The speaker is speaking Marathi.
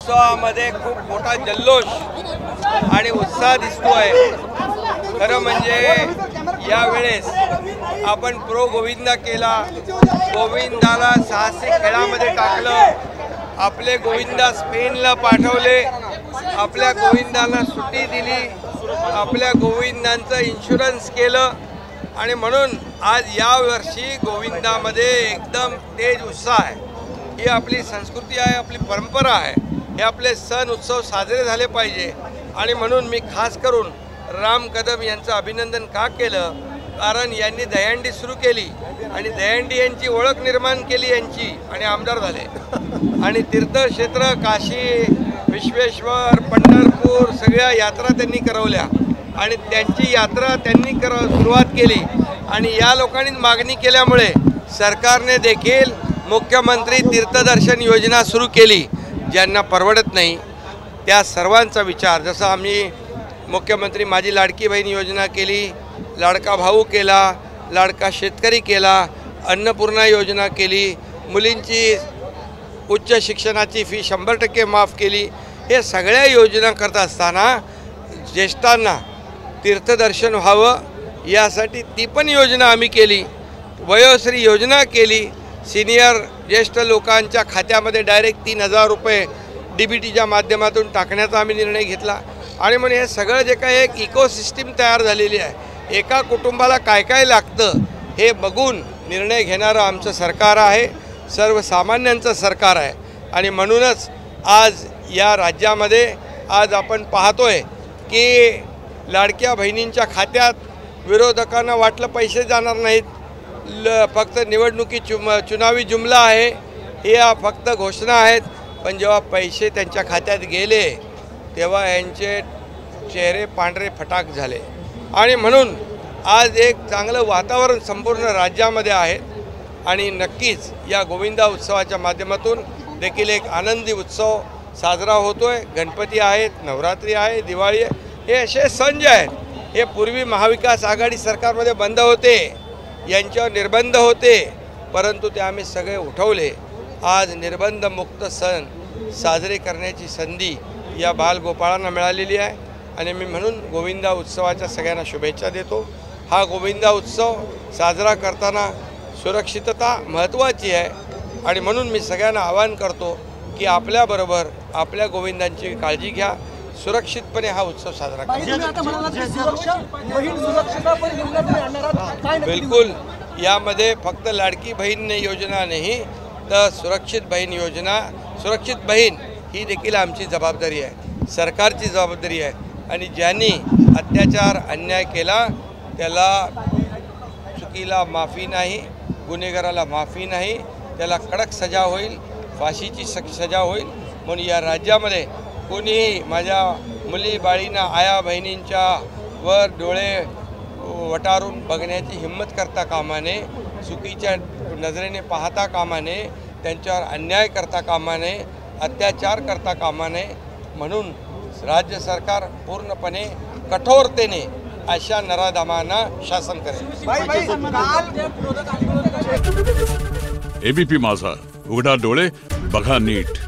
उत्सवामध्ये खूप मोठा जल्लोष आणि उत्साह दिसतोय। खरं म्हणजे यावेळेस आपण प्रो गोविंदा केला, गोविंदाला साहसी खेळामध्ये टाकलं, आपले गोविंदा स्पेनला पाठवले, आपल्या गोविंदाला सुट्टी दिली, आपल्या गोविंदांचं इन्शुरन्स केलं आणि म्हणून आज यावर्षी गोविंदामध्ये एकदम तेज उत्साह आहे। ही आपली संस्कृती आहे, आपली परंपरा आहे, हे आपले सण उत्सव साजरे झाले पाहिजे। आणि म्हणून मी खास करून राम कदम यांचं अभिनंदन का केलं, कारण यांनी दहीहंडी सुरू केली आणि दहीहंडी यांची ओळख निर्माण केली यांची आणि आमदार झाले आणि तीर्थक्षेत्र काशी विश्वेश्वर पंढरपूर सगळ्या यात्रा त्यांनी करवल्या आणि त्यांची यात्रा त्यांनी सुरुवात केली आणि या लोकांनी मागणी केल्यामुळे सरकारने देखील मुख्यमंत्री तीर्थदर्शन योजना सुरू केली। ज्यांना परवडत नाही त्या सर्वांचा विचार, जसं आम्ही मुख्यमंत्री माझी लाडकी बहीण योजना केली, लाडका भाऊ केला, लाडका शेतकरी केला, अन्नपूर्णा योजना केली, मुलींची उच्च शिक्षणाची फी 100% माफ केली, हे सगळ्या योजना करत असताना ज्येष्ठांना तीर्थदर्शन व्हावं यासाठी ती पण योजना आम्ही केली। वयोश्री योजना केली, सिनियर ज्येष्ठ लोकांच्या खात्यामध्ये डायरेक्ट 3000 रुपये DBTच्या माध्यमातून टाकण्याचा आम्ही निर्णय घेतला आणि म्हणजे हे सगळं जे काही एक इकोसिस्टीम तयार झालेली आहे, एका कुटुंबाला काय काय लागतं हे बघून निर्णय घेणारं आमचं सरकार आहे, सर्वसामान्यांचं सरकार आहे। आणि म्हणूनच आज या राज्यामध्ये आज आपण पाहतोय की लाडक्या बहिणींच्या खात्यात विरोधकांना वाटलं पैसे जाणार नाहीत, फक्त निवडणुकी चुनावी जुमला आहे, या फक्त घोषणा आहेत, पण जेव्हा पैसे त्यांच्या खात्यात गेले तेव्हा यांचे चेहरे पांढरे फटाक झाले। आणि म्हणून आज एक चांगलं वातावरण संपूर्ण राज्यामध्ये आहे आणि नक्कीच या गोविंदा उत्सवाच्या माध्यमातून देखील एक आनंदी उत्सव साजरा होतोय। गणपती आहेत, नवरात्री आहे, दिवाळी आहे, हे असे सण जे आहेत हे पूर्वी महाविकास आघाडी सरकारमध्ये बंद होते, यांच्यावर निर्बंध होते, परंतु ते आम्ही सगळे उठवले। आज निर्बंधमुक्त सण साजरे करण्याची संधी या बालगोपाळांना मिळालेली आहे आणि मी म्हणून गोविंदा उत्सवाच्या सगळ्यांना शुभेच्छा देतो। हा गोविंदा उत्सव साजरा करताना सुरक्षितता महत्त्वाची आहे आणि म्हणून मी सगळ्यांना आवाहन करतो की आपल्याबरोबर आपल्या गोविंदांची काळजी घ्या, सुरक्षितपणे हा उत्सव साजरा करा। बिलकुल, यामध्ये फक्त लाडकी बहीण योजना नाही तर सुरक्षित बहीण योजना, सुरक्षित बहीण ही देखील आमची जबाबदारी आहे, सरकारची जबाबदारी आहे आणि ज्यांनी अत्याचार अन्याय केला त्याला चुकीला माफी नाही, गुन्हेगाराला माफी नाही, त्याला कडक सजा होईल, फाशीची सजा होईल। म्हणून या राज्यामध्ये कोणीही माझ्या मुली बाळींना आया बहिणींच्या वर डोळे वटारून बघण्याची हिम्मत करता कामा नये, चुकीच्या नजरेने पाहता कामा नये, त्यांच्यावर अन्याय करता कामा नये, अत्याचार करता कामा नये। म्हणून राज्य सरकार पूर्णपणे कठोरतेने अशा नराधमांना शासन करेल। ABP माझा, उघडा डोळे बघा नीट।